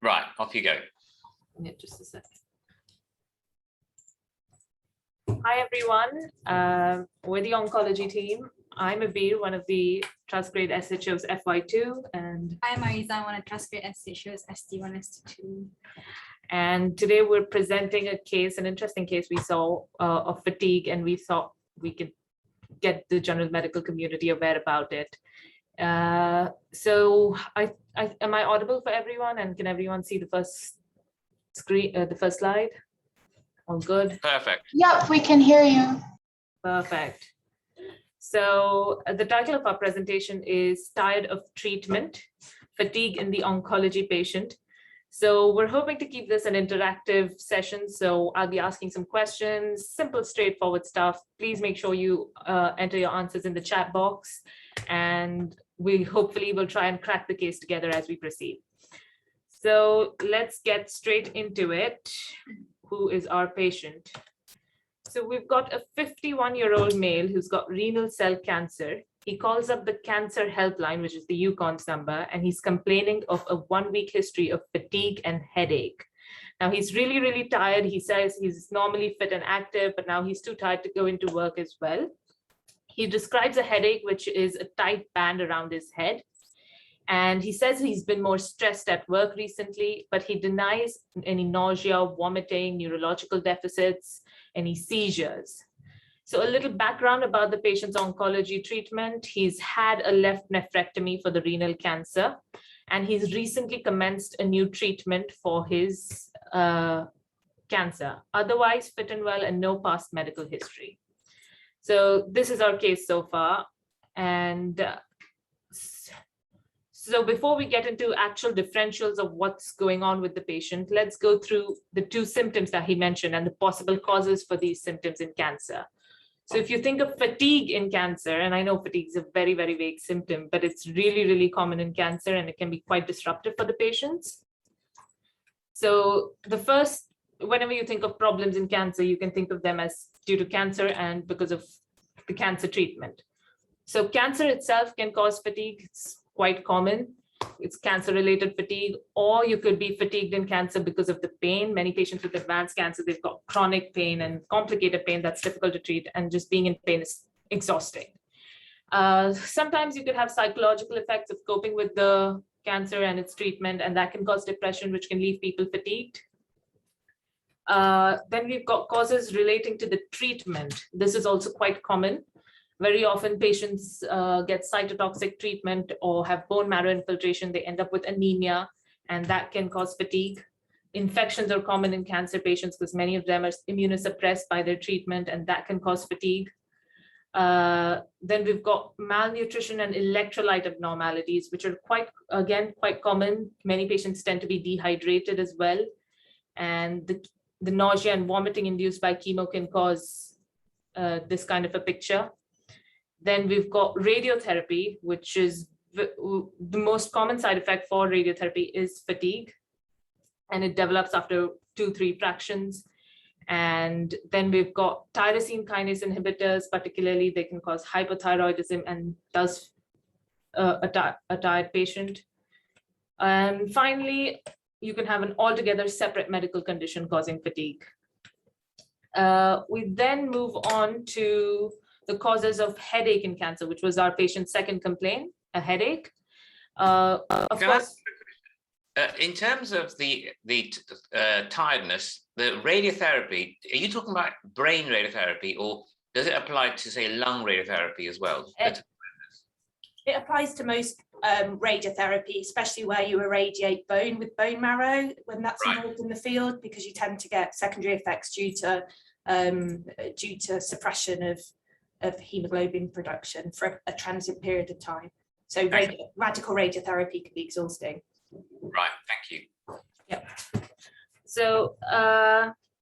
Right, off you go. Yeah, just a second. Hi, everyone. We're the oncology team. I'm Abeer, one of the trust grade SHOs FY2, and I'm Arizah, one of trust grade SHOs ST1, ST2. And today we're presenting a case, an interesting case we saw of fatigue, and we thought we could get the general medical community aware about it. So am I audible for everyone, and can everyone see the first screen, the first slide? All good? Perfect. Yep, we can hear you. Perfect. So the title of our presentation is Tired of Treatment, Fatigue in the Oncology Patient. So we're hoping to keep this an interactive session. So I'll be asking some questions, simple, straightforward stuff. Please make sure you enter your answers in the chat box, and we hopefully will try and crack the case together as we proceed. So let's get straight into it. Who is our patient? So we've got a 51-year-old male who's got renal cell cancer. He calls up the cancer helpline, which is the UConn's number, and he's complaining of a 1-week history of fatigue and headache. Now he's really, really tired. He says he's normally fit and active, but now he's too tired to go into work as well. He describes a headache, which is a tight band around his head. And he says he's been more stressed at work recently, but he denies any nausea, vomiting, neurological deficits, any seizures. So a little background about the patient's oncology treatment. He's had a left nephrectomy for the renal cancer, and he's recently commenced a new treatment for his cancer. Otherwise fit and well and no past medical history. So this is our case so far. And so before we get into actual differentials of what's going on with the patient, let's go through the 2 symptoms that he mentioned and the possible causes for these symptoms in cancer. So if you think of fatigue in cancer, and I know fatigue is a very, very vague symptom, but it's really, really common in cancer, and it can be quite disruptive for the patients. So the first, whenever you think of problems in cancer, you can think of them as due to cancer and because of the cancer treatment. So cancer itself can cause fatigue. It's quite common. It's cancer-related fatigue, or you could be fatigued in cancer because of the pain. Many patients with advanced cancer, they've got chronic pain and complicated pain that's difficult to treat, and just being in pain is exhausting. Sometimes you could have psychological effects of coping with the cancer and its treatment, and that can cause depression, which can leave people fatigued. Then we've got causes relating to the treatment. This is also quite common. Very often patients get cytotoxic treatment or have bone marrow infiltration. They end up with anemia, and that can cause fatigue. Infections are common in cancer patients because many of them are immunosuppressed by their treatment, and that can cause fatigue. Then we've got malnutrition and electrolyte abnormalities, which are quite common. Many patients tend to be dehydrated as well. And the nausea and vomiting induced by chemo can cause this kind of a picture. Then we've got radiotherapy, which is the most common side effect for radiotherapy is fatigue, and it develops after 2-3 fractions. And then we've got tyrosine kinase inhibitors, particularly they can cause hypothyroidism and thus a tired patient. And finally, you can have an altogether separate medical condition causing fatigue. We then move on to the causes of headache in cancer, which was our patient's second complaint, a headache. Of course, in terms of the tiredness, the radiotherapy, are you talking about brain radiotherapy, or does it apply to, say, lung radiotherapy as well? It applies to most radiotherapy, especially where you irradiate bone with bone marrow when that's involved in the field, because you tend to get secondary effects due to suppression of hemoglobin production for a transient period of time. So radical radiotherapy can be exhausting. Right, thank you. Yeah. So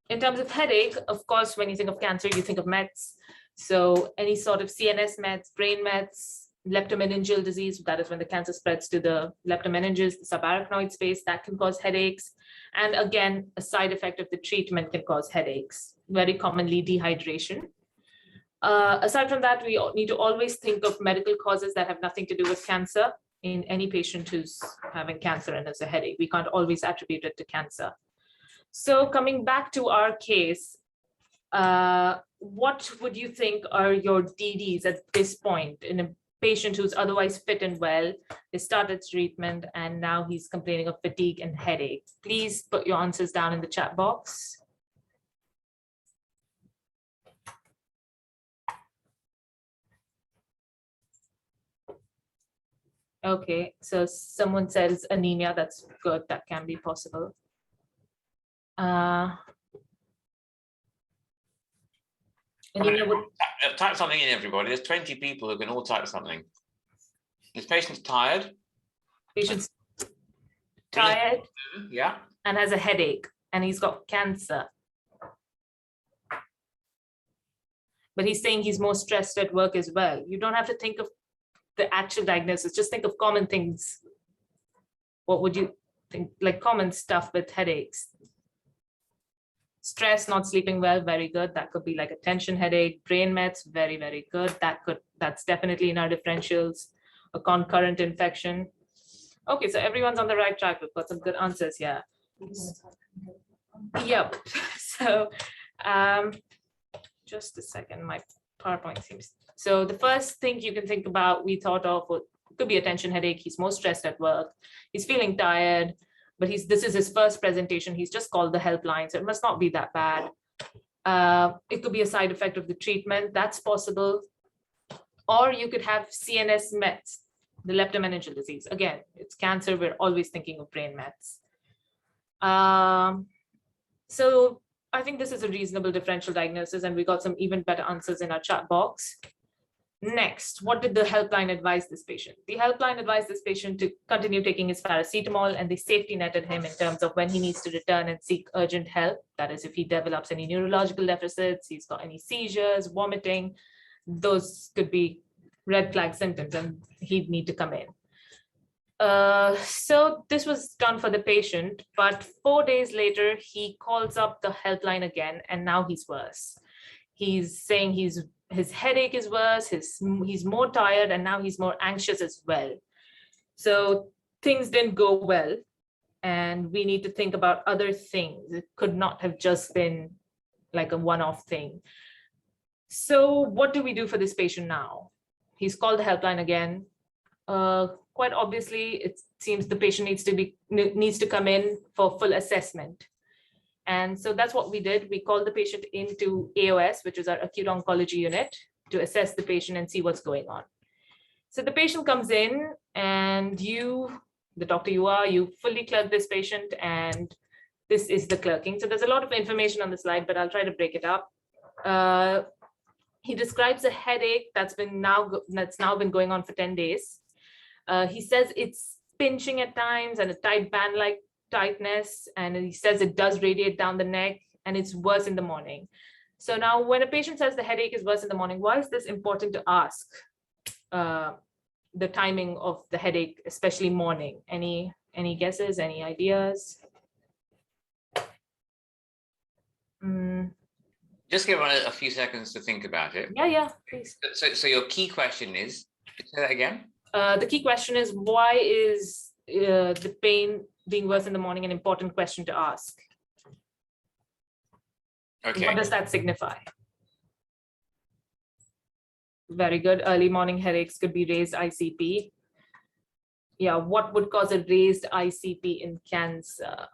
in terms of headache, of course, when you think of cancer, you think of mets. So any sort of CNS mets, brain mets, leptomeningeal disease, that is when the cancer spreads to the leptomeninges, the subarachnoid space, that can cause headaches. And again, a side effect of the treatment can cause headaches, very commonly dehydration. Aside from that, we need to always think of medical causes that have nothing to do with cancer. in any patient who's having cancer and has a headache. We can't always attribute it to cancer. So coming back to our case, what would you think are your DDs at this point in a patient who's otherwise fit and well, they started treatment and now he's complaining of fatigue and headache? Please put your answers down in the chat box. Okay, so someone says anemia, that's good, that can be possible. Anemia would... Type something in, everybody. There's 20 people who can all type something. This patient's tired. Patient's tired. Yeah. And has a headache, and he's got cancer. But he's saying he's more stressed at work as well. You don't have to think of the actual diagnosis, just think of common things. What would you think, like common stuff with headaches? Stress, not sleeping well, very good. That could be like a tension headache. Brain mets, very, very good. That's definitely in our differentials. A concurrent infection. Okay, so everyone's on the right track. We've got some good answers here. Yep. So just a second, my PowerPoint seems. So the first thing you can think about, we thought of, could be a tension headache. He's more stressed at work. He's feeling tired, but this is his first presentation. He's just called the helpline, so it must not be that bad. It could be a side effect of the treatment. That's possible. Or you could have CNS mets, the leptomeningeal disease. Again, it's cancer. We're always thinking of brain mets. So I think this is a reasonable differential diagnosis, and we got some even better answers in our chat box. Next, what did the helpline advise this patient? The helpline advised this patient to continue taking his paracetamol, and they safety netted him in terms of when he needs to return and seek urgent help. That is, if he develops any neurological deficits, he's got any seizures, vomiting, those could be red flag symptoms, and he'd need to come in. So this was done for the patient, but 4 days later, he calls up the helpline again, and now he's worse. He's saying his headache is worse, he's more tired, and now he's more anxious as well. So things didn't go well, and we need to think about other things. It could not have just been like a one-off thing. So what do we do for this patient now? He's called the helpline again. Quite obviously, it seems the patient needs to come in for full assessment. And so that's what we did. We called the patient into AOS, which is our acute oncology unit, to assess the patient and see what's going on. So the patient comes in, and you, the doctor you fully clerk this patient, and this is the clerking. So there's a lot of information on the slide, but I'll try to break it up. He describes a headache that's now been going on for 10 days. He says it's pinching at times and a tight band-like tightness, and he says it does radiate down the neck, and it's worse in the morning. So now when a patient says the headache is worse in the morning, why is this important to ask the timing of the headache, especially morning? Any guesses, any ideas? Just give it a few seconds to think about it. Yeah, please. So your key question is, say that again? The key question is, why is the pain being worse in the morning an important question to ask? Okay. What does that signify? Very good. Early morning headaches could be raised ICP. Yeah, what would cause a raised ICP in cancer?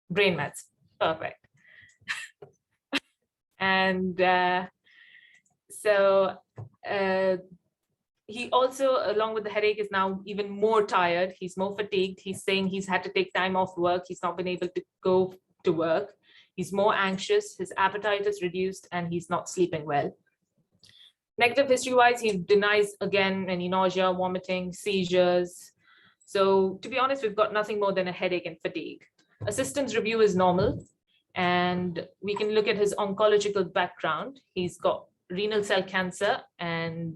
Brain mets. Perfect. And so he also, along with the headache, is now even more tired. He's more fatigued. He's saying he's had to take time off work. He's not been able to go to work. He's more anxious. His appetite is reduced, and he's not sleeping well. Negative history-wise, he denies, again, any nausea, vomiting, seizures. So to be honest, we've got nothing more than a headache and fatigue. A systems review is normal, and we can look at his oncological background. He's got renal cell cancer, and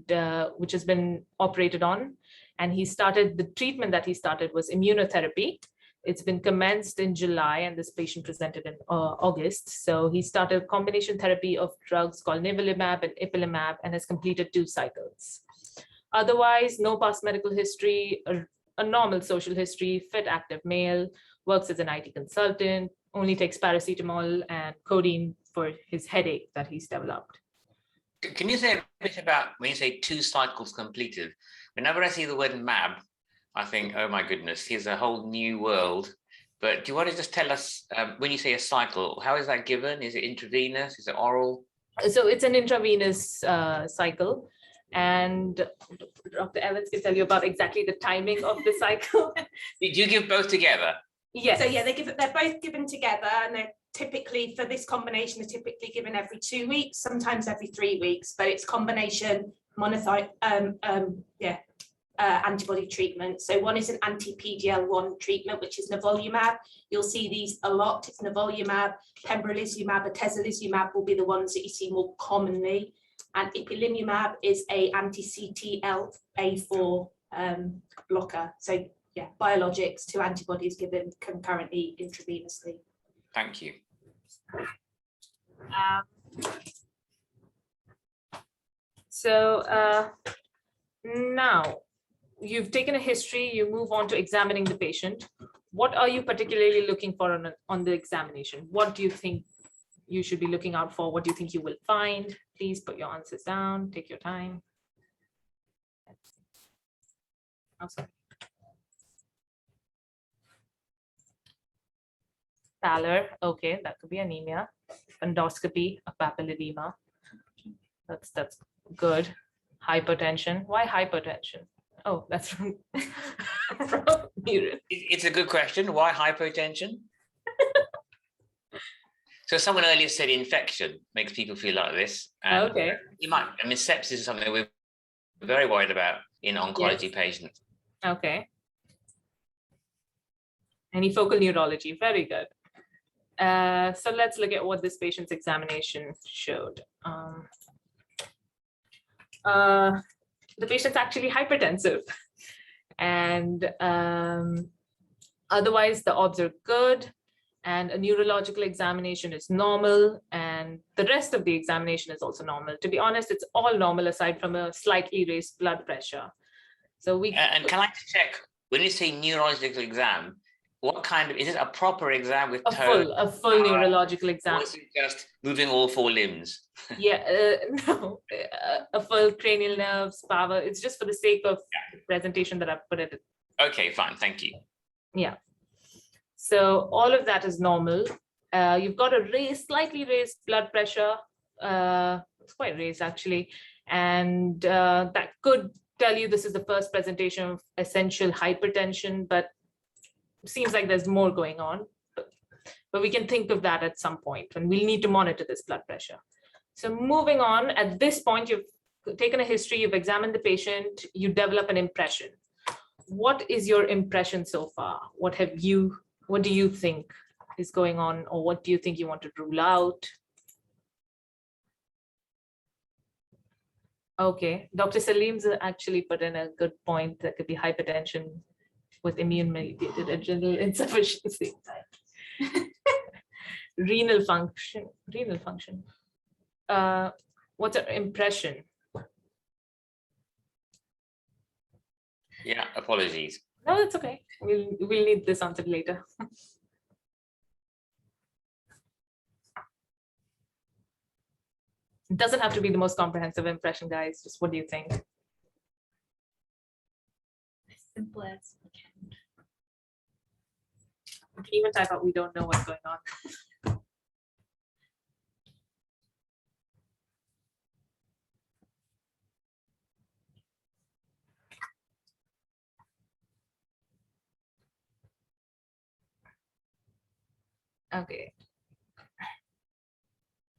which has been operated on, and the treatment that he started was immunotherapy. It's been commenced in July, and this patient presented in August. So he started combination therapy of drugs called nivolumab and ipilimumab, and has completed 2 cycles. Otherwise, no past medical history, a normal social history, fit, active male, works as an IT consultant, only takes paracetamol and codeine for his headache that he's developed. Can you say a bit about when you say 2 cycles completed? Whenever I see the word MAB, I think, oh my goodness, here's a whole new world. But do you want to just tell us, when you say a cycle, how is that given? Is it intravenous? Is it oral? So it's an intravenous cycle. And Dr. Evans can tell you about exactly the timing of the cycle. Do you give both together? Yes. So yeah, they're both given together, and they're typically, for this combination, they're typically given every 2 weeks, sometimes every 3 weeks, but it's combination antibody treatment. So one is an anti-PD-L1 treatment, which is nivolumab. You'll see these a lot. It's nivolumab, pembrolizumab, atezolizumab will be the ones that you see more commonly. And ipilimumab is a anti-CTLA4 blocker. So yeah, biologics, 2 antibodies given concurrently intravenously. Thank you. Now you've taken a history, you move on to examining the patient. What are you particularly looking for on the examination? What do you think you should be looking out for? What do you think you will find? Please put your answers down, take your time. Oh, sorry. Pallor, okay, that could be anemia. Endoscopy, a papilledema. That's good. Hypertension. Why hypertension? Oh, that's from urine. It's a good question. Why hypotension? So someone earlier said infection makes people feel like this. And okay. You might, I mean, sepsis is something we're very worried about in oncology patients. Okay. Any focal neurology, very good. So let's look at what this patient's examination showed. The patient's actually hypertensive, and otherwise the odds are good, and a neurological examination is normal, and the rest of the examination is also normal. To be honest, it's all normal aside from a slightly raised blood pressure. So and can I check, when you say neurological exam, what kind of, is it a proper exam with a full neurological exam? Or is it just moving all 4 limbs? Yeah, no, a full cranial nerves, power. It's just for the sake of the presentation that I've put it. Okay, fine, thank you. Yeah. So all of that is normal. You've got a slightly raised blood pressure. It's quite raised actually, and that could tell you this is the first presentation of essential hypertension, but seems like there's more going on. But we can think of that at some point when we'll need to monitor this blood pressure. So moving on, at this point, you've taken a history, you've examined the patient, you develop an impression. What is your impression so far? What do you think is going on, or what do you think you want to rule out? Okay, Dr. Salim's actually put in a good point. That could be hypertension with immune-mediated adrenal insufficiency. Renal function. What's our impression? Yeah, apologies. No, that's okay. We'll need this answered later. It doesn't have to be the most comprehensive impression, guys. Just what do you think? As simple as we can. You can even type out, we don't know what's going on. Okay.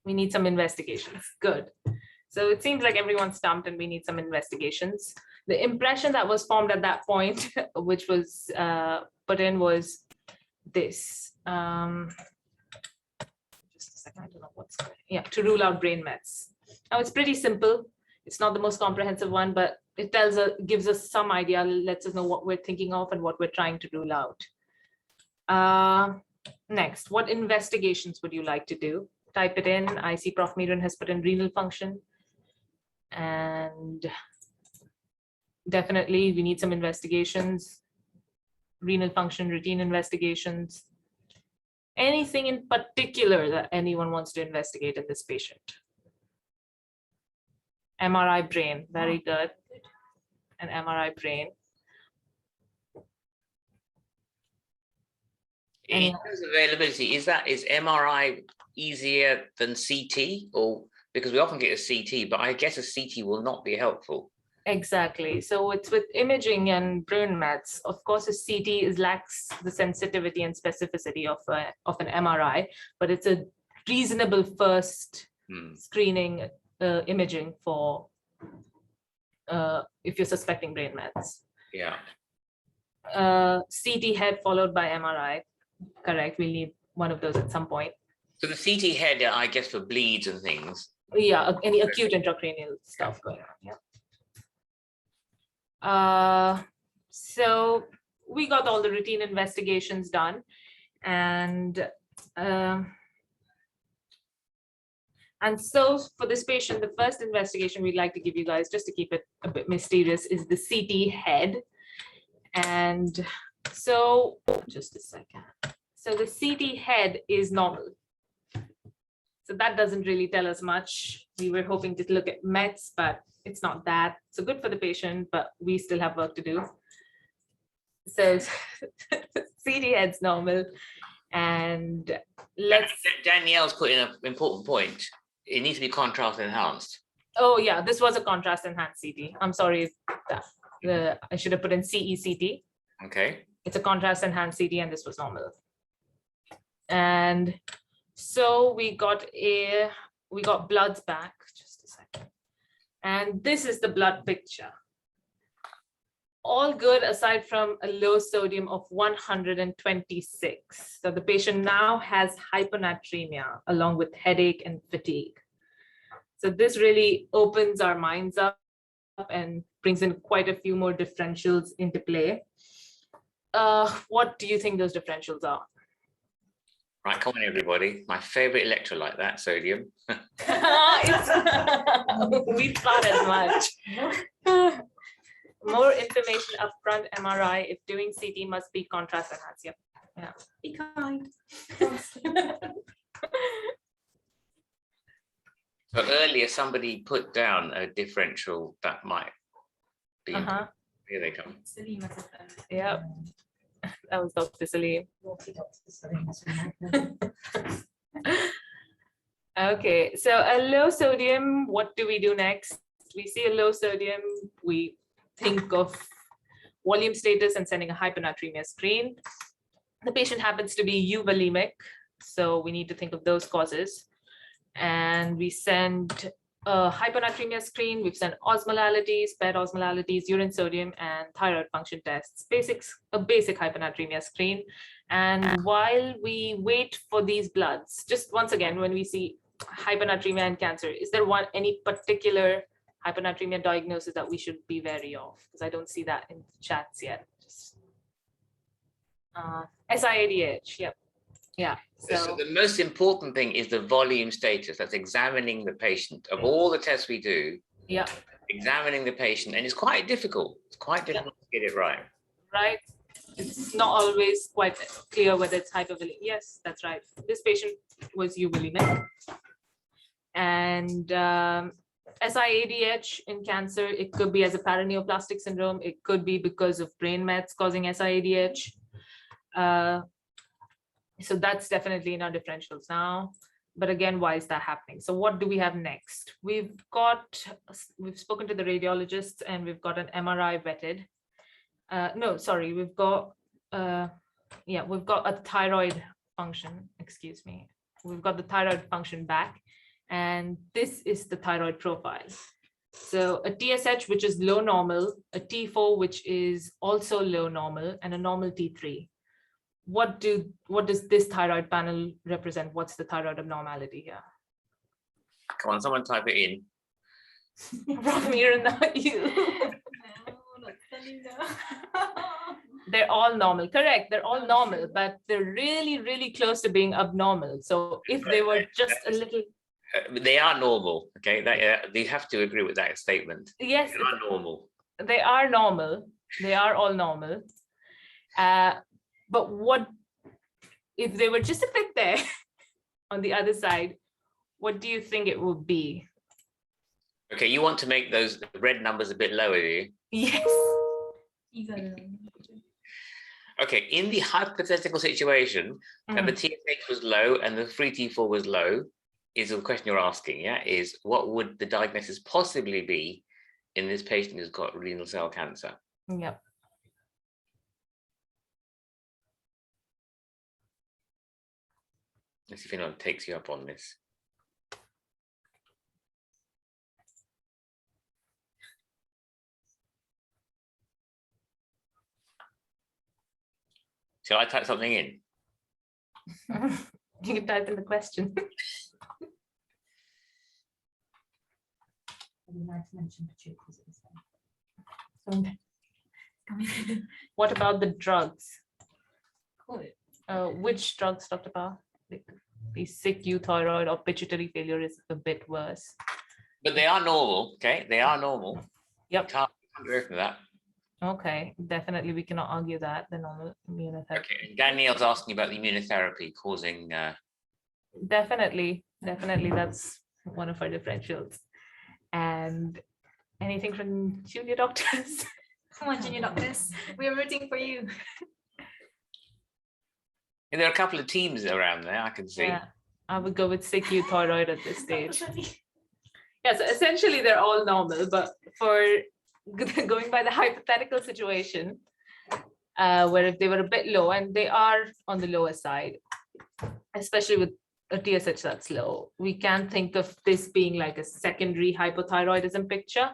We need some investigations. Good. So it seems like everyone's stumped and we need some investigations. The impression that was formed at that point, which was put in, was this. Just a second, I don't know what's going on. Yeah, to rule out brain mets. Now it's pretty simple. It's not the most comprehensive one, but it gives us some idea, lets us know what we're thinking of and what we're trying to rule out. Next, what investigations would you like to do? Type it in. I see Prof. Miran has put in renal function. And definitely we need some investigations, renal function, routine investigations. Anything in particular that anyone wants to investigate in this patient? MRI brain, very good. An MRI brain. In terms of availability, is MRI easier than CT? Or because we often get a CT, but I guess a CT will not be helpful. Exactly. So it's with imaging and brain mets. Of course, a CT lacks the sensitivity and specificity of an MRI, but it's a reasonable first screening imaging for if you're suspecting brain mets. Yeah. CT head followed by MRI. Correct. We need one of those at some point. So the CT head, I guess, for bleeds and things. Yeah, any acute intracranial stuff going on. Yeah. So we got all the routine investigations done, and so for this patient, the first investigation we'd like to give you guys, just to keep it a bit mysterious, is the CT head. And so just a second. So the CT head is normal. So that doesn't really tell us much. We were hoping to look at mets, but it's not that. So good for the patient, but we still have work to do. So CT head's normal. And Danielle's put in an important point. It needs to be contrast enhanced. Oh yeah, this was a contrast enhanced CT. I'm sorry, I should have put in CECT. Okay. It's a contrast enhanced CT, and this was normal. And so we got bloods back. Just a second. And this is the blood picture. All good aside from a low sodium of 126. So the patient now has hypernatremia along with headache and fatigue. So this really opens our minds up and brings in quite a few more differentials into play. What do you think those differentials are? Right, come on everybody. My favorite electrolyte, that sodium. We thought as much. More information upfront MRI. If doing CT must be contrast enhanced. Yep. Yeah. Be kind. So earlier somebody put down a differential that might be. Here they come. Yep. That was Dr. Salim. Okay, so a low sodium, what do we do next? We see a low sodium, we think of volume status and sending a hypernatremia screen. The patient happens to be euvolemic, so we need to think of those causes. And we send a hypernatremia screen, we've sent osmolalities, paired osmolalities, urine sodium, and thyroid function tests, a basic hypernatremia screen. And while we wait for these bloods, just once again, when we see hypernatremia and cancer, is there any particular hypernatremia diagnosis that we should be wary of? Because I don't see that in chats yet. SIADH, yep. Yeah. So the most important thing is the volume status. That's examining the patient. Of all the tests we do, yeah, examining the patient, and it's quite difficult. It's quite difficult to get it right. Right. It's not always quite clear whether it's hypervolemic. Yes, that's right. This patient was euvolemic. And SIADH in cancer, it could be as a paraneoplastic syndrome. It could be because of brain mets causing SIADH. So that's definitely in our differentials now. But again, why is that happening? So what do we have next? We've spoken to the radiologists and we've got an MRI vetted. We've got a thyroid function, excuse me. We've got the thyroid function back, and this is the thyroid profile. So a TSH, which is low normal, a T4, which is also low normal, and a normal T3. What does this thyroid panel represent? What's the thyroid abnormality here? Come on, someone type it in. Ramir, not you. They're all normal, correct? They're all normal, but they're really, really close to being abnormal. So if they were just a little, they are normal. Okay, they have to agree with that statement. Yes, they are normal. they are normal. They are all normal. But what if they were just a bit there on the other side? What do you think it would be? Okay, you want to make those red numbers a bit lower, do you? Yes. Okay, in the hypothetical situation, the TSH was low and the free T4 was low, is the question you're asking, yeah? Is what would the diagnosis possibly be in this patient who's got renal cell cancer? Yep. Let's see if anyone takes you up on this. Shall I type something in? You can type in the question. What about the drugs? Which drugs, Dr. Ba? The sick thyroid or pituitary failure is a bit worse. But they are normal, okay? They are normal. Yep. Can't go from that. Okay, definitely we cannot argue that, the normal immunotherapy. Okay, and Danielle's asking about the immunotherapy causing... Definitely, that's one of our differentials. And anything from junior doctors? Come on, junior doctors, we are rooting for you. And there are a couple of teams around there, I can see. Yeah, I would go with sick thyroid at this stage. Yeah, so essentially they're all normal, but for going by the hypothetical situation, where if they were a bit low, and they are on the lower side, especially with a TSH that's low, we can think of this being like a secondary hypothyroidism picture.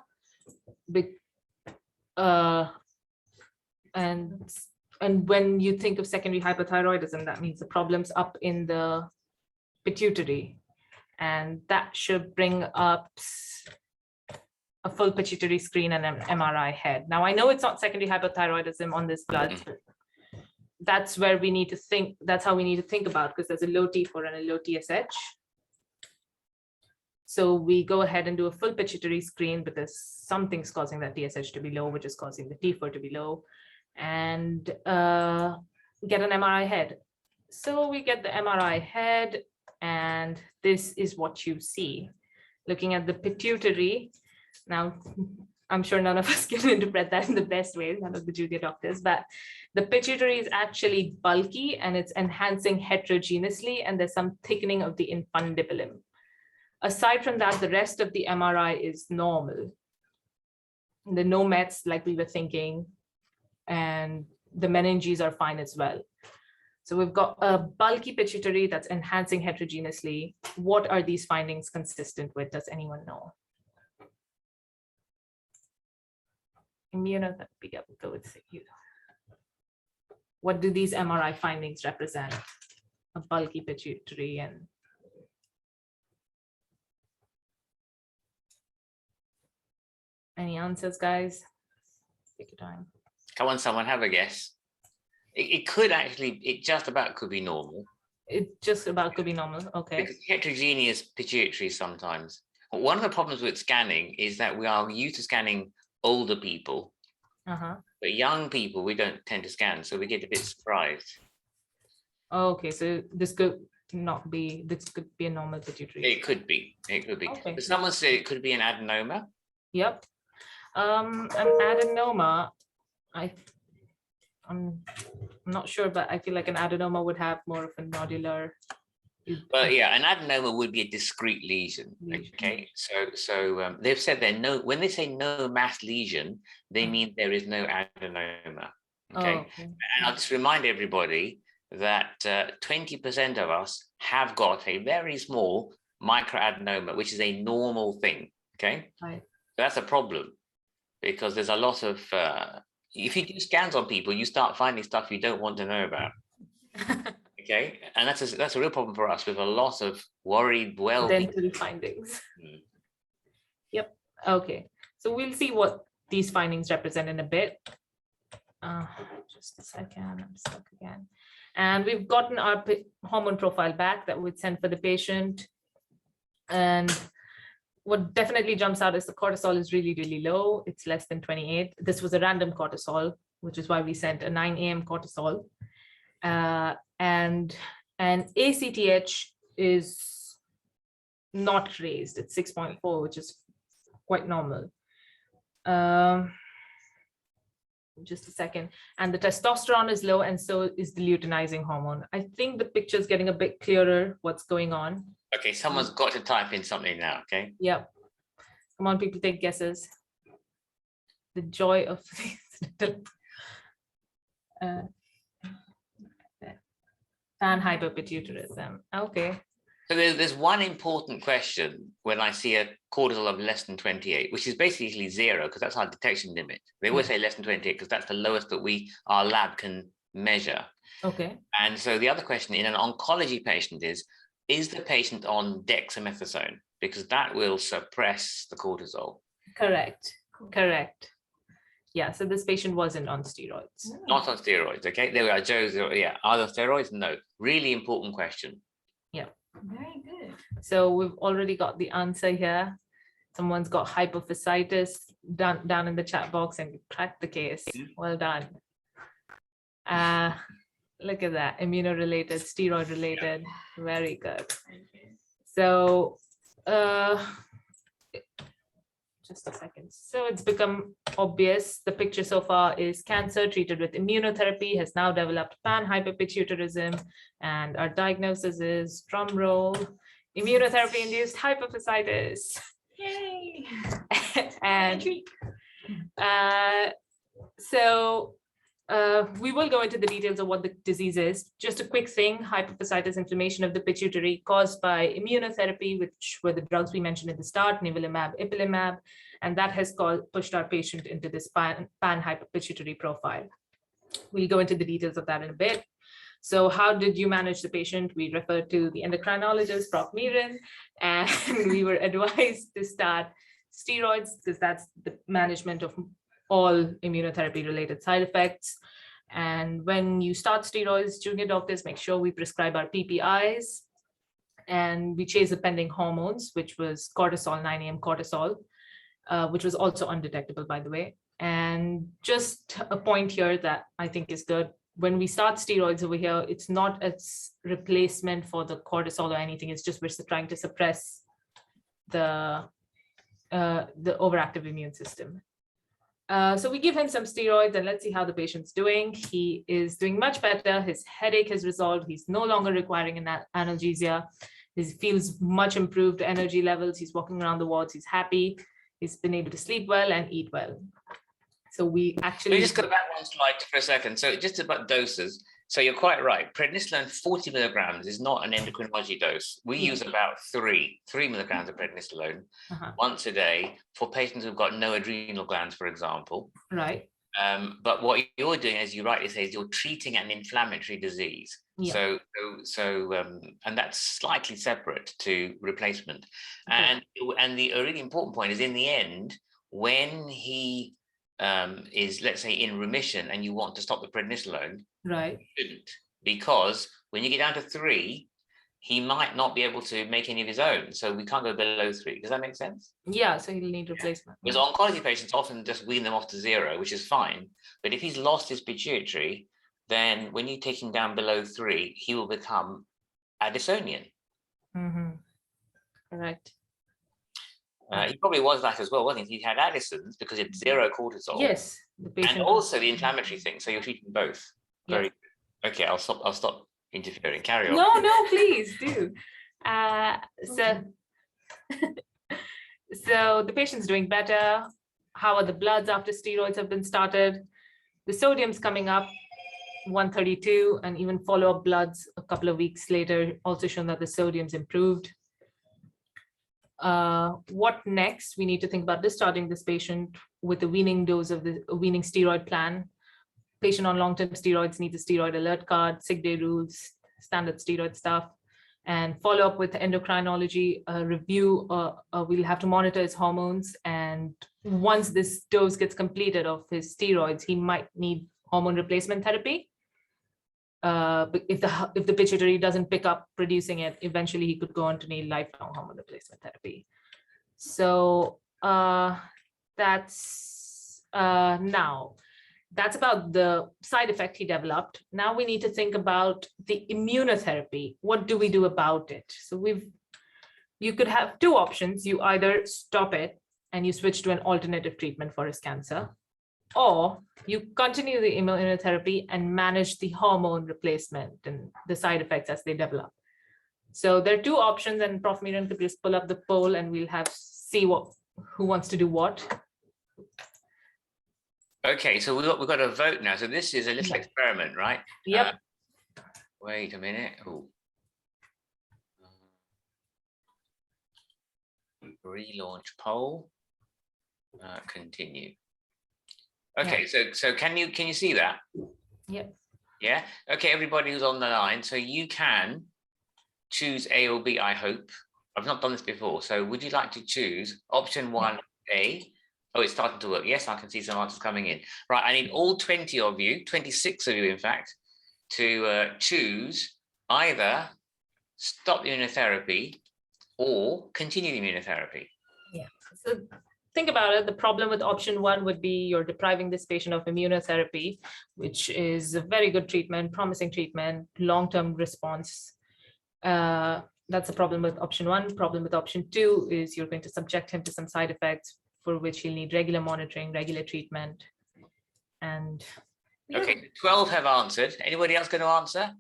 And when you think of secondary hypothyroidism, that means the problem's up in the pituitary, and that should bring up a full pituitary screen and an MRI head. Now, I know it's not secondary hypothyroidism on this blood. That's where we need to think, that's how we need to think about, because there's a low T4 and a low TSH. So we go ahead and do a full pituitary screen because something's causing that TSH to be low, which is causing the T4 to be low, and get an MRI head. So we get the MRI head, and this is what you see. Looking at the pituitary, now I'm sure none of us can interpret that in the best way, none of the junior doctors, but the pituitary is actually bulky and it's enhancing heterogeneously, and there's some thickening of the infundibulum. Aside from that, the rest of the MRI is normal. The no mets, like we were thinking, and the meninges are fine as well. So we've got a bulky pituitary that's enhancing heterogeneously. What are these findings consistent with? Does anyone know? Immunotherapy, go with you. What do these MRI findings represent? A bulky pituitary and any answers, guys? Take your time. Come on, someone have a guess. It could actually, it just about could be normal. It just about could be normal, okay. Because heterogeneous pituitary sometimes. One of the problems with scanning is that we are used to scanning older people, but young people we don't tend to scan, so we get a bit surprised. Okay, so this could not be, this could be a normal pituitary. It could be. Okay. But someone said it could be an adenoma. Yep. An adenoma, I'm not sure, but I feel like an adenoma would have more of a nodular. But yeah, an adenoma would be a discrete lesion. Okay, so they've said there no. When they say no mass lesion, they mean there is no adenoma. Okay, okay. And I'll just remind everybody that 20% of us have got a very small microadenoma, which is a normal thing. Okay, Right. So that's a problem because there's a lot of. If you do scans on people, you start finding stuff you don't want to know about. Okay, and that's a real problem for us with a lot of worried, dental findings. Yep. Okay, so we'll see what these findings represent in a bit. Just a second, I'm stuck again. And we've gotten our hormone profile back that we'd send for the patient, and what definitely jumps out is the cortisol is really, really low. It's less than 28. This was a random cortisol, which is why we sent a 9 a.m. cortisol. And ACTH is not raised. It's 6.4, which is quite normal. Just a second. And the testosterone is low, and so is the luteinizing hormone. I think the picture is getting a bit clearer what's going on. Okay, someone's got to type in something now, okay? Yep. Come on, people, take guesses. The joy of panhypopituitarism. Okay. So there's one important question when I see a cortisol of less than 28, which is basically 0, because that's our detection limit. They always say less than 28 because that's the lowest that our lab can measure. Okay. And so the other question in an oncology patient is the patient on dexamethasone? Because that will suppress the cortisol. Correct. Yeah, so this patient wasn't on steroids. Not on steroids, okay? There we are, Joe's, yeah. Are there steroids? No. Really important question. Yeah. Very good. So we've already got the answer here. Someone's got hypophysitis down in the chat box, and we cracked the case. Well done. Look at that, immuno-related, steroid-related. Very good. So just a second. So it's become obvious. The picture so far is cancer treated with immunotherapy has now developed panhypopituitarism, and our diagnosis is, drum roll, immunotherapy-induced hypophysitis. Yay! And we will go into the details of what the disease is. Just a quick thing, hypophysitis, inflammation of the pituitary caused by immunotherapy, which were the drugs we mentioned at the start, nivolumab, ipilimumab, and that has pushed our patient into this pan-hypopituitary profile. We'll go into the details of that in a bit. So how did you manage the patient? We referred to the endocrinologist, Prof. Miran, and we were advised to start steroids because that's the management of all immunotherapy related side effects. And when you start steroids, junior doctors make sure we prescribe our PPIs, and we chase the pending hormones, which was cortisol, 9 a.m. cortisol, which was also undetectable, by the way. And just a point here that I think is good. When we start steroids over here, it's not a replacement for the cortisol or anything. It's just we're trying to suppress the overactive immune system. So we give him some steroids and let's see how the patient's doing. He is doing much better. His headache has resolved. He's no longer requiring an analgesia. He feels much improved energy levels. He's walking around the wards. He's happy. He's been able to sleep well and eat well. So we actually... Let me just go back one slide for a second. So just about doses. So you're quite right. Prednisolone 40 milligrams is not an endocrinology dose. We use about 3 milligrams of prednisolone once a day for patients who've got no adrenal glands, for example. Right. But what you're doing, as you rightly say, is you're treating an inflammatory disease. Yeah. And that's slightly separate to replacement. Okay. And the really important point is, in the end, when he is, let's say, in remission and you want to stop the prednisolone, right? Shouldn't, because when you get down to 3, he might not be able to make any of his own. So we can't go below 3. Does that make sense? Yeah, so he'll need replacement. Because oncology patients often just wean them off to 0, which is fine. But if he's lost his pituitary, then when you take him down below 3, he will become Addisonian. Correct. He probably was that as well, wasn't he? He had Addison's because it's 0 cortisol. Yes. And also the inflammatory thing. So you're treating both. Very good. Okay, I'll stop interfering. Carry on. No, please do. So the patient's doing better. How are the bloods after steroids have been started? The sodium's coming up, 132, and even follow-up bloods a couple of weeks later also shown that the sodium's improved. What next? We need to think about discharging this patient with a weaning dose of the weaning steroid plan. Patient on long-term steroids needs a steroid alert card, sick day rules, standard steroid stuff, and follow up with endocrinology review. We'll have to monitor his hormones, and once this dose gets completed of his steroids, he might need hormone replacement therapy. But if the pituitary doesn't pick up producing it, eventually he could go on to need lifelong hormone replacement therapy. So that's about the side effect he developed. Now we need to think about the immunotherapy. What do we do about it? So you could have two options. You either stop it and you switch to an alternative treatment for his cancer, or you continue the immunotherapy and manage the hormone replacement and the side effects as they develop. So there are two options, and Prof. Miran could just pull up the poll and we'll see who wants to do what. Okay, so we've got a vote now. So this is a little experiment, right? Yep. Wait a minute. Oh. Relaunch poll. Continue. Okay, so can you see that? Yep. Yeah. Okay, everybody who's on the line, so you can choose A or B, I hope. I've not done this before. So would you like to choose option 1A? Oh, it's starting to work. Yes, I can see some answers coming in. Right, I need all 20 of you, 26 of you, in fact, to choose either stop immunotherapy or continue immunotherapy. Yeah. So think about it. The problem with option 1 would be you're depriving this patient of immunotherapy, which is a very good treatment, promising treatment, long-term response. That's a problem with option 1. Problem with option 2 is you're going to subject him to some side effects for which he'll need regular monitoring, regular treatment. And okay, 12 have answered. Anybody else going to answer?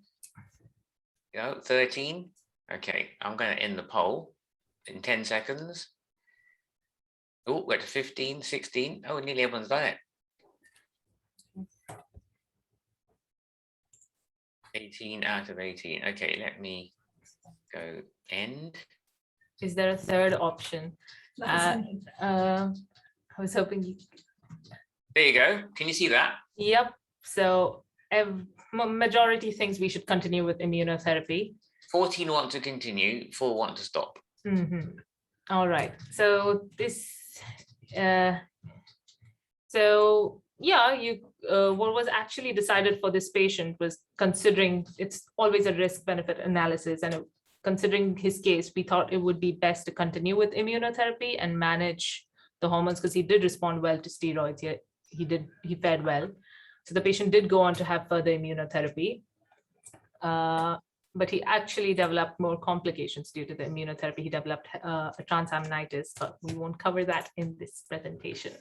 13. Okay, I'm going to end the poll in 10 seconds. Oh, we're to 15, 16. Oh, nearly everyone's done it. 18 out of 18. Okay, let me go end. Is there a third option? I was hoping you. There you go. Can you see that? Yep. So majority thinks we should continue with immunotherapy. 14 want to continue, 4 want to stop. All right. So this. What was actually decided for this patient was, considering it's always a risk-benefit analysis, and considering his case, we thought it would be best to continue with immunotherapy and manage the hormones, because he did respond well to steroids. He fared well. So the patient did go on to have further immunotherapy, but he actually developed more complications due to the immunotherapy. He developed a transaminitis, but we won't cover that in this presentation.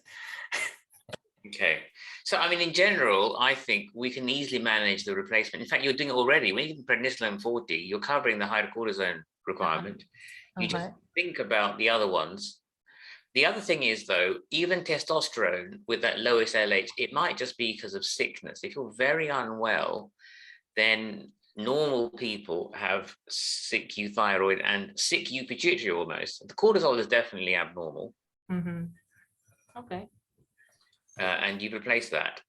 Okay, so I mean, in general, I think we can easily manage the replacement. In fact, you're doing it already. When you give prednisolone 40, you're covering the hydrocortisone requirement. You just think about the other ones. The other thing is, though, even testosterone with that lowest LH, it might just be because of sickness. If you're very unwell, then normal people have sick euthyroid and sick pituitary almost. The cortisol is definitely abnormal. Okay. And you replace that.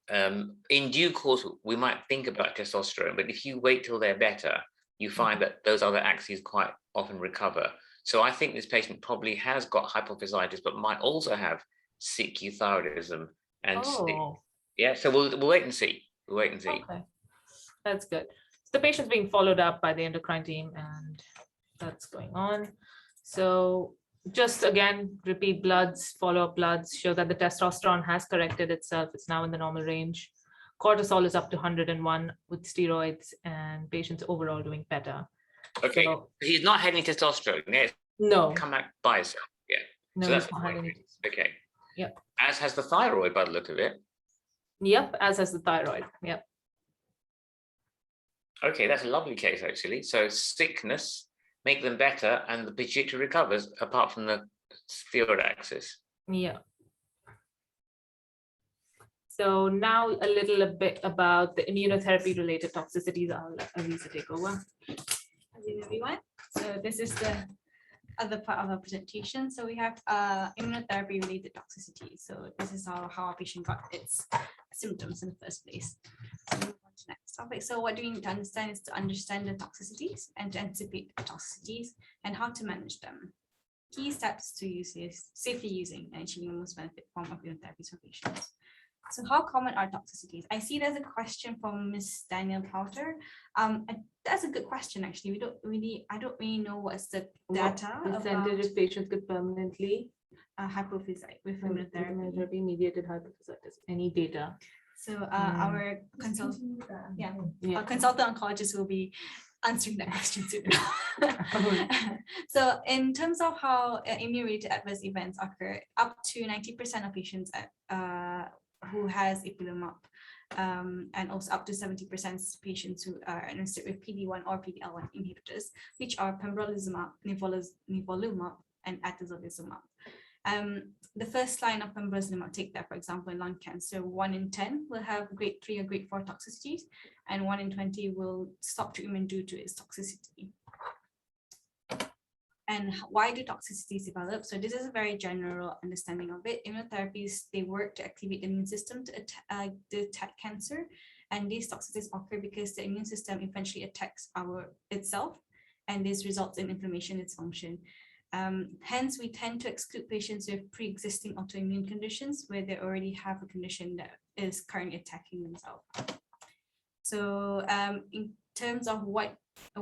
In due course, we might think about testosterone, but if you wait till they're better, you find that those other axes quite often recover. So I think this patient probably has got hypophysitis, but might also have sick euthyroidism and sick. Yeah, so we'll wait and see. We'll wait and see. Okay, that's good. So the patient's being followed up by the endocrine team, and that's going on. So just again, repeat bloods, follow-up bloods, show that the testosterone has corrected itself. It's now in the normal range. Cortisol is up to 101 with steroids, and patients overall doing better. Okay, so he's not had any testosterone. Yes. No. Come back by itself. Yeah. No, so that's okay. Yep. As has the thyroid by the look of it. Yep, as has the thyroid. Yep. Okay, that's a lovely case actually. So sickness, make them better, and the pituitary recovers apart from the thyroid axis. Yeah. So now a little bit about the immunotherapy related toxicities. I'll let Arizah take over. Hello everyone. So this is the other part of our presentation. So we have immunotherapy related toxicities. So this is how our patient got its symptoms in the first place. So move on to the next topic. So what do we need to understand is to understand the toxicities and to anticipate the toxicities and how to manage them. Key steps to use is safely using and achieving the most benefit form of immunotherapies for patients. So how common are toxicities? I see there's a question from Ms. Danielle Powter. That's a good question, actually. I don't really know what's the data percentage of patients could permanently hypophysitis with immunotherapy. Immunotherapy mediated hypophysitis. Any data? So our our consultant oncologist will be answering that question soon. So in terms of how immune-related adverse events occur, up to 90% of patients who has ipilimumab, and also up to 70% patients who are administered with PD-1 or PD-L1 inhibitors, which are pembrolizumab, nivolumab, and atezolizumab. The first line of pembrolizumab, take that for example in lung cancer, 1 in 10 will have grade 3 or grade 4 toxicities, and 1 in 20 will stop treatment due to its toxicity. And why do toxicities develop? So this is a very general understanding of it. Immunotherapies, they work to activate the immune system to attack cancer, and these toxicities occur because the immune system eventually attacks itself, and this results in inflammation and dysfunction. Hence, we tend to exclude patients with pre-existing autoimmune conditions where they already have a condition that is currently attacking themselves. So in terms of what the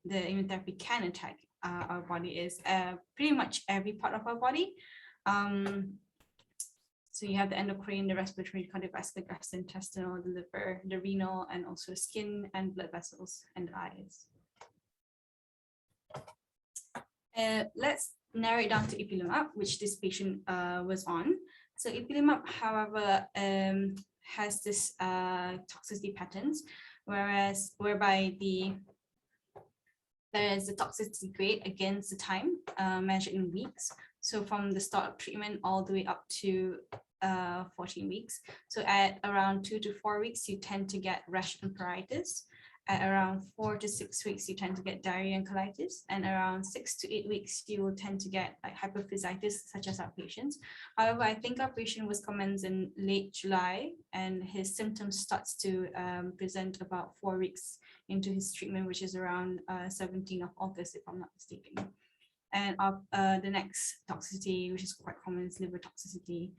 immunotherapy can attack our body is pretty much every part of our body. So you have the endocrine, the respiratory, cardiovascular, gastrointestinal, the liver, the renal, and also skin and blood vessels and the eyes. Let's narrow it down to ipilimumab, which this patient was on. So ipilimumab, however, has this toxicity patterns, whereby there is a toxicity grade against the time measured in weeks. So from the start of treatment all the way up to 14 weeks. So at around 2 to 4 weeks, you tend to get rash and pruritus. At around 4 to 6 weeks, you tend to get diarrhea and colitis. And around 6 to 8 weeks, you will tend to get like hyperphysitis, such as our patients. However, I think our patient was commenced in late July, and his symptoms starts to present about 4 weeks into his treatment, which is around 17th of August, if I'm not mistaken. And the next toxicity, which is quite common, is liver toxicity,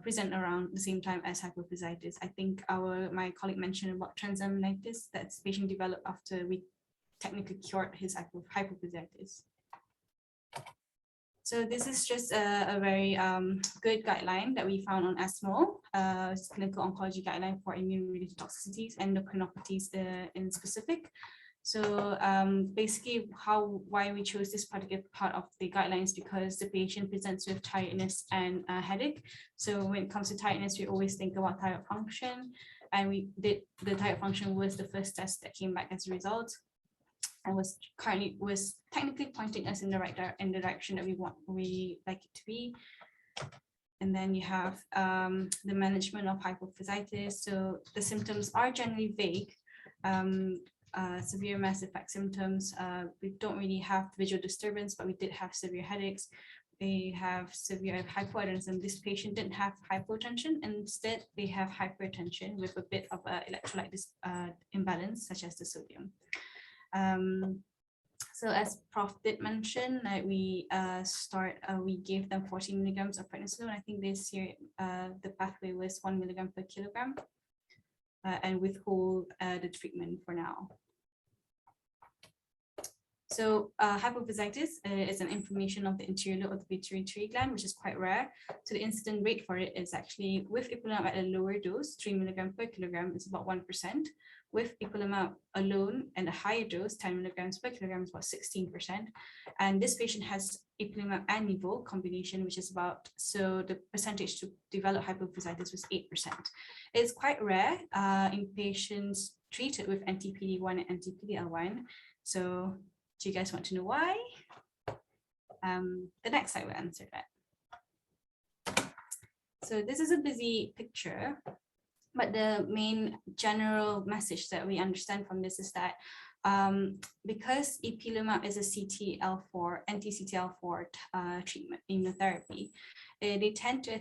present around the same time as hypophysitis. I think my colleague mentioned about transaminitis that this patient developed after we technically cured his hypophysitis. So this is just a very good guideline that we found on ESMO, clinical oncology guideline for immune-related toxicities, endocrinopathies in specific. So basically why we chose this particular part of the guidelines, because the patient presents with tiredness and headache. So when it comes to tiredness, we always think about thyroid function, and the thyroid function was the first test that came back as a result, and was technically pointing us in the direction that we like it to be. And then you have the management of hypophysitis. So the symptoms are generally vague. Severe mass effect symptoms. We don't really have visual disturbance, but we did have severe headaches. They have severe hypoadenosine. This patient didn't have hypotension. Instead, they have hypertension with a bit of electrolyte imbalance, such as the sodium. So as Prof did mention, we gave them 14 milligrams of prednisolone. I think this year the pathway was 1 milligram per kilogram, and withhold the treatment for now. So hypophysitis is an inflammation of the interior lobe of the pituitary gland, which is quite rare. So the incidence rate for it is actually with ipilimumab at a lower dose, 3 milligrams per kilogram, is about 1%. With ipilimumab alone and a higher dose, 10 milligrams per kilogram, is about 16%. And this patient has ipilimumab and nivo combination, which is about, so the percentage to develop hypophysitis was 8%. It's quite rare in patients treated with anti-PD-1 and anti-PD-L1. So do you guys want to know why? The next slide will answer that. So this is a busy picture, but the main general message that we understand from this is that because ipilimumab is a CTL4, anti-CTL4 treatment immunotherapy, they tend to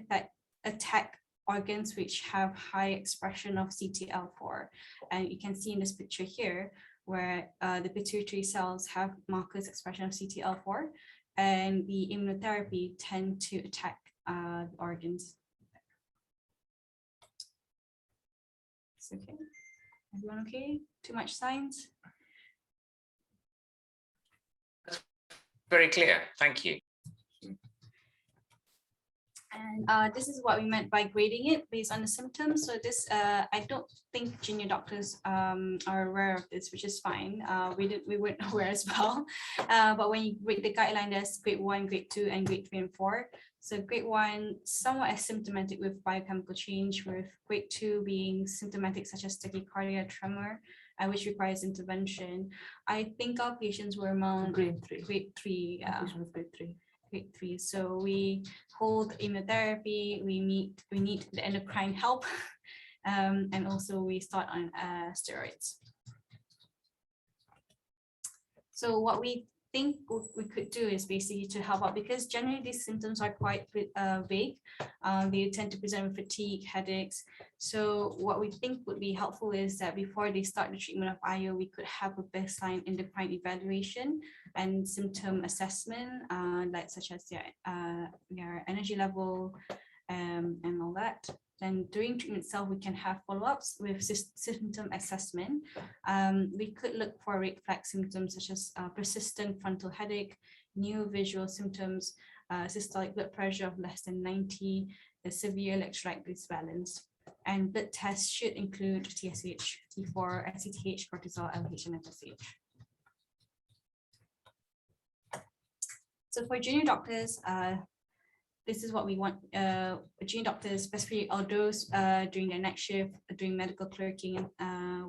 attack organs which have high expression of CTL4. And you can see in this picture here, where the pituitary cells have markers expression of CTL4, and the immunotherapy tend to attack the organs. It's okay. Everyone okay? Too much science? Very clear. Thank you. And this is what we meant by grading it based on the symptoms. So this, I don't think junior doctors are aware of this, which is fine. We weren't aware as well. But when you read the guideline, there's grade 1, grade 2, and grade 3 and 4. So grade 1, somewhat asymptomatic with biochemical change, with grade 2 being symptomatic such as tachycardia, tremor, which requires intervention. I think our patients were among Grade 3. Grade 3, yeah. Patient with grade 3. Grade 3. So we hold immunotherapy, we need the endocrine help, and also we start on steroids. So what we think we could do is basically to help out, because generally these symptoms are quite vague. They tend to present with fatigue, headaches. So what we think would be helpful is that before they start the treatment of IO, we could have a baseline endocrine evaluation and symptom assessment, like such as their energy level and all that. Then during treatment itself, we can have follow-ups with symptom assessment. We could look for red flag symptoms such as persistent frontal headache, new visual symptoms, systolic blood pressure of less than 90, a severe electrolyte disbalance. And blood tests should include TSH, T4, ACTH, cortisol, LH, and FSH. So for junior doctors, this is what we want. Junior doctors, especially all those during their night shift, doing medical clerking,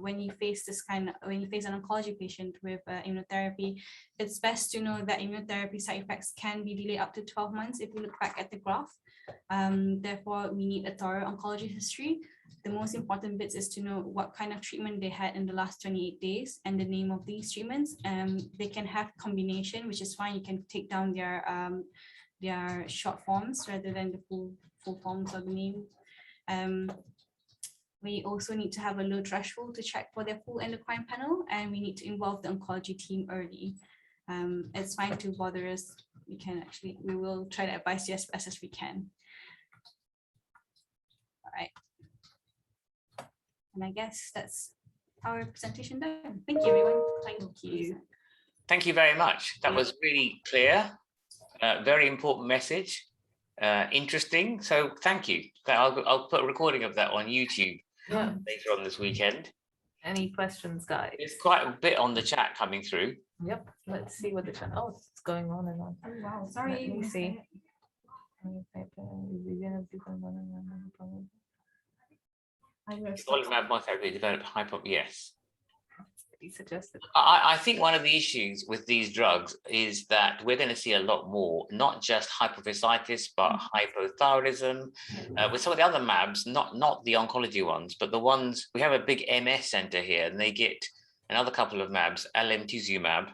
when you face an oncology patient with immunotherapy, it's best to know that immunotherapy side effects can be delayed up to 12 months if you look back at the graph. Therefore, we need a thorough oncology history. The most important bits is to know what kind of treatment they had in the last 28 days and the name of these treatments. They can have combination, which is fine. You can take down their short forms rather than the full forms of the name. We also need to have a low threshold to check for their full endocrine panel, and we need to involve the oncology team early. It's fine to bother us. We will try to advise you as best as we can. All right. And I guess that's our presentation done. Thank you, everyone. Thank you. Thank you very much. That was really clear. Very important message. Interesting. So thank you. I'll put a recording of that on YouTube later on this weekend. Any questions, guys? There's quite a bit on the chat coming through. Yep. Let's see what the chat. Oh, it's going on and on. Oh, wow. Sorry. Let me see. Yes. Suggested. I think one of the issues with these drugs is that we're going to see a lot more, not just hypophysitis, but hypothyroidism. With some of the other MABs, not the oncology ones, but the ones, we have a big MS center here, and they get another couple of MABs, alemtuzumab,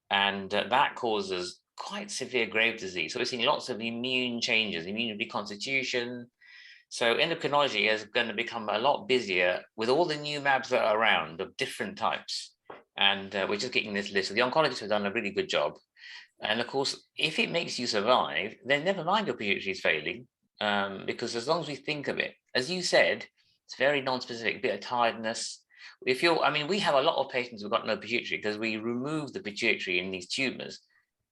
and that causes quite severe grave disease. So we're seeing lots of immune changes, immune reconstitution. So endocrinology is going to become a lot busier with all the new MABs that are around of different types. And we're just getting this list. So the oncologists have done a really good job. And of course, if it makes you survive, then never mind your pituitary is failing, because as long as we think of it, as you said, it's very non-specific, bit of tiredness. We have a lot of patients who've got no pituitary because we remove the pituitary in these tumors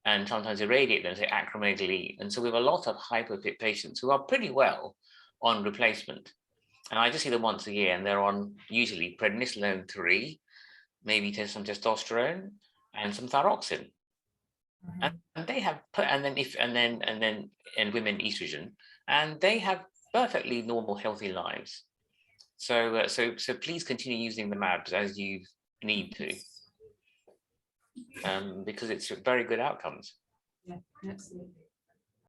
and sometimes irradiate them, say acromegaly. And so we have a lot of hypopit patients who are pretty well on replacement. And I just see them once a year, and they're on usually prednisolone 3, maybe some testosterone and some thyroxine. And they have and women estrogen, and they have perfectly normal, healthy lives. So please continue using the MABs as you need to, because it's very good outcomes. Yeah, absolutely.